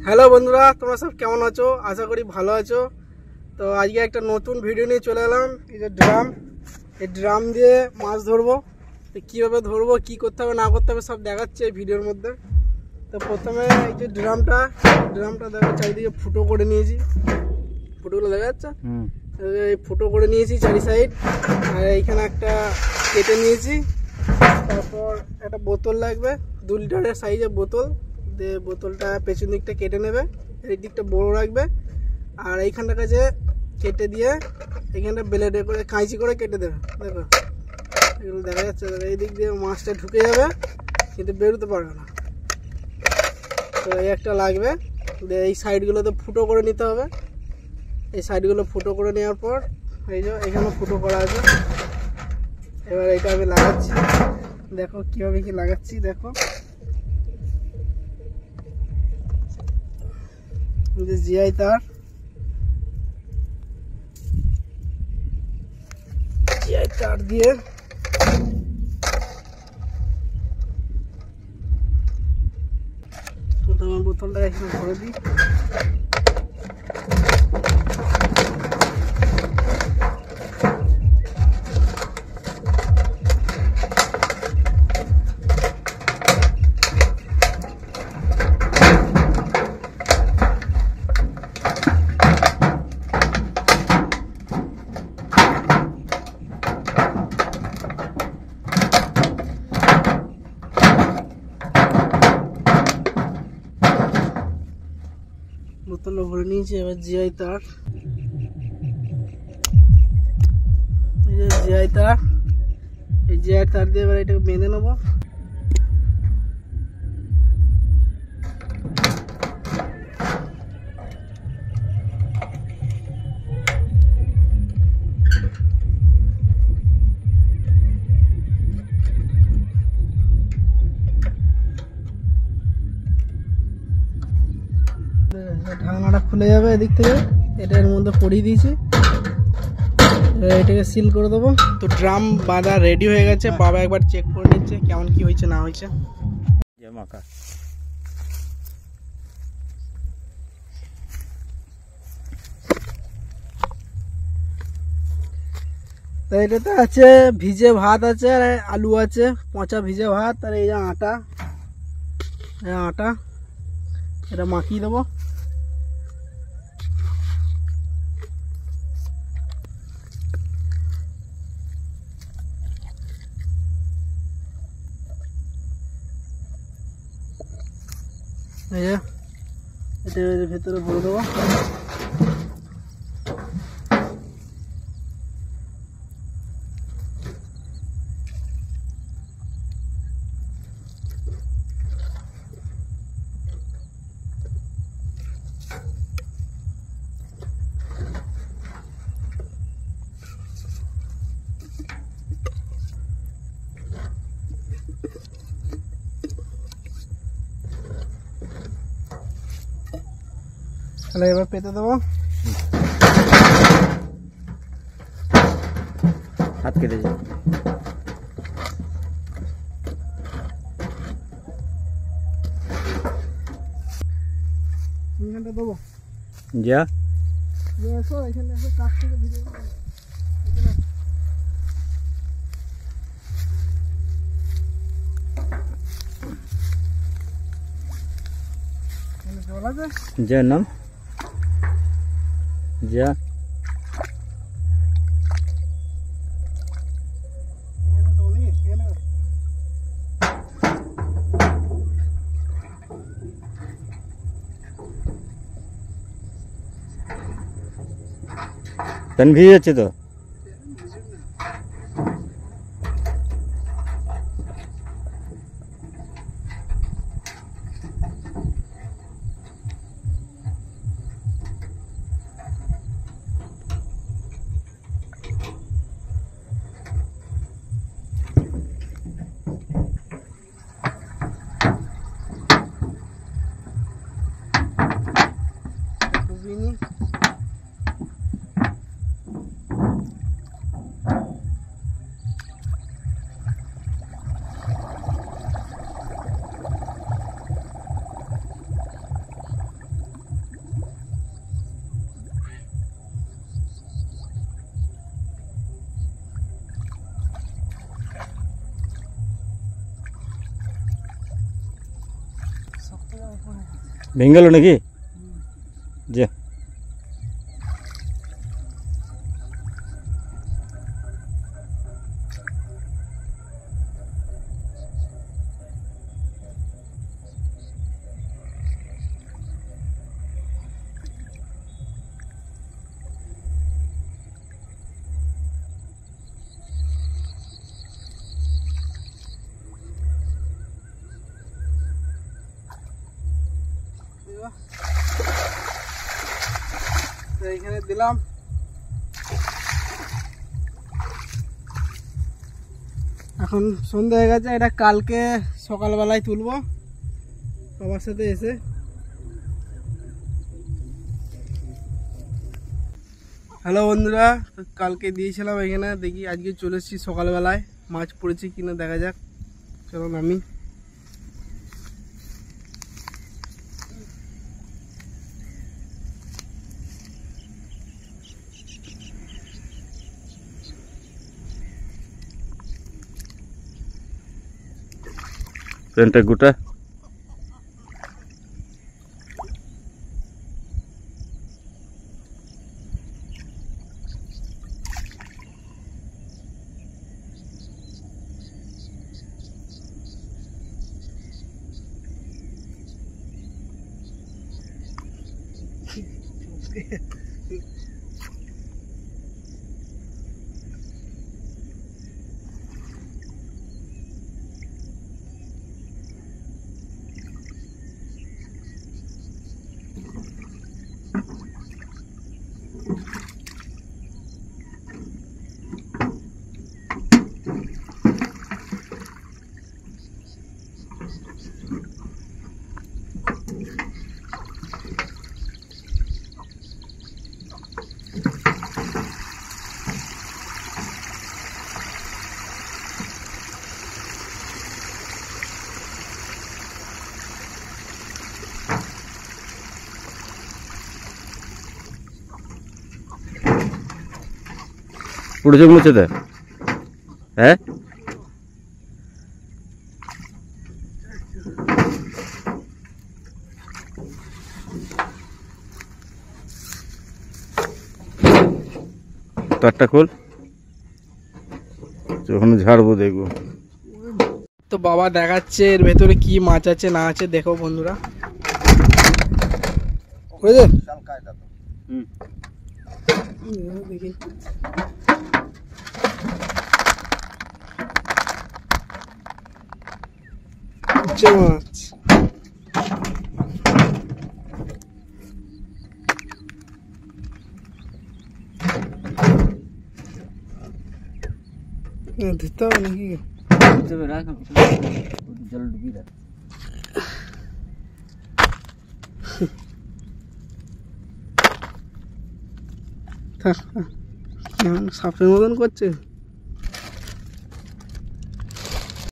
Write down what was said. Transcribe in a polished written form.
Hello বন্ধুরা, তোমরা সব কেমন আছো? আশা করি ভালো আছো। তো আজকে একটা নতুন ভিডিও নিয়ে চলে এলাম। এই যে ড্রাম, এই ড্রাম দিয়ে মাছ ধরবো। তো কীভাবে ধরবো, কী করতে হবে না করতে হবে সব দেখাচ্ছে এই ভিডিওর মধ্যে। তো প্রথমে এই যে ড্রামটা দেখো চারিদিকে ফুটো করে নিয়েছি। ফুটোগুলো দেখা যাচ্ছে, এই ফুটো করে নিয়েছি চারি সাইড। আর এইখানে একটা কেটে নিয়েছি। তারপর একটা বোতল লাগবে, 2 লিটারের সাইজের বোতল। দিয়ে বোতলটা পেছন দিকটা কেটে নেবে, এই দিকটা বড় রাখবে। আর এইখানটা কাছে কেটে দিয়ে এইখানটা ব্লেডে করে কাঁচি করে কেটে দেবে। দেখো এগুলো দেখা যাচ্ছে, এই দিক দিয়ে মাছটা ঢুকে যাবে কিন্তু বেরোতে পারবে না। তো এই একটা লাগবে। দিয়ে এই সাইডগুলোতে ফুটো করে নিতে হবে। এই সাইডগুলো ফুটো করে নেওয়ার পর এই যে এখানে ফুটো করা আছে। এবার এটা আমি লাগাচ্ছি, দেখো কীভাবে কি লাগাচ্ছি। দেখো জিআই তার, জিআই তার দিয়ে প্রথমে বোতলটা এখানে ভরে দিই। বোতলটা ভরে নিয়েছি। এবার জিআই তার, এই যে জিআই তার, এই জিআই তার দিয়ে এবার এটাকে বেঁধে নেবো। ঢাকনাটা খুলে যাবে এদিক থেকে, এটা এর মধ্যে পরিয়ে দিয়েছি। এটাকে সিল করে দেবো। তো ড্রাম বাঁধা রেডি হয়ে গেছে। বাবা একবার চেক করে নিচ্ছে কেমন কি হয়েছে না হয়েছে। তো এটাতে আছে ভিজে ভাত আছে, আর আলু আছে, পচা ভিজে ভাত, আর এই যে আটা, এটা মাখিয়ে দেবো। এই যে এটা ভেতরে ভরে দেবো। তাহলে এবার পেতে দেবো। হাত কেটে যায়, এখানটা দেবো। যা এসো, এখানে এসো, কাছ থেকে ভিডিও জল আছে। যা নাম যা পেন ভিজে যাচ্ছে তো। ভেঙে গেল নাকি? যে তো এখানে দিলাম। এখন সন্ধ্যা হয়ে গেছে, এটা কালকে সকালবেলায় তুলবো বাবার সাথে এসে। হ্যালো বন্ধুরা, তো কালকে দিয়েছিলাম এখানে, দেখি আজকে চলে এসেছি সকালবেলায়। মাছ পড়েছি কিনা দেখা যাক, চলো নামি। পেনটা গোটা পড়েছে মুছেতে। হ্যাঁ তারটা খোল, যখন ঝাড়বো দেখবো। তো বাবা দেখাচ্ছে এর ভেতরে কি মাছ আছে না আছে, দেখো বন্ধুরা। দেখি মাছ, ধরতে হবে নাকি? জল ডুবি দেয়। সাপের মতন করছে।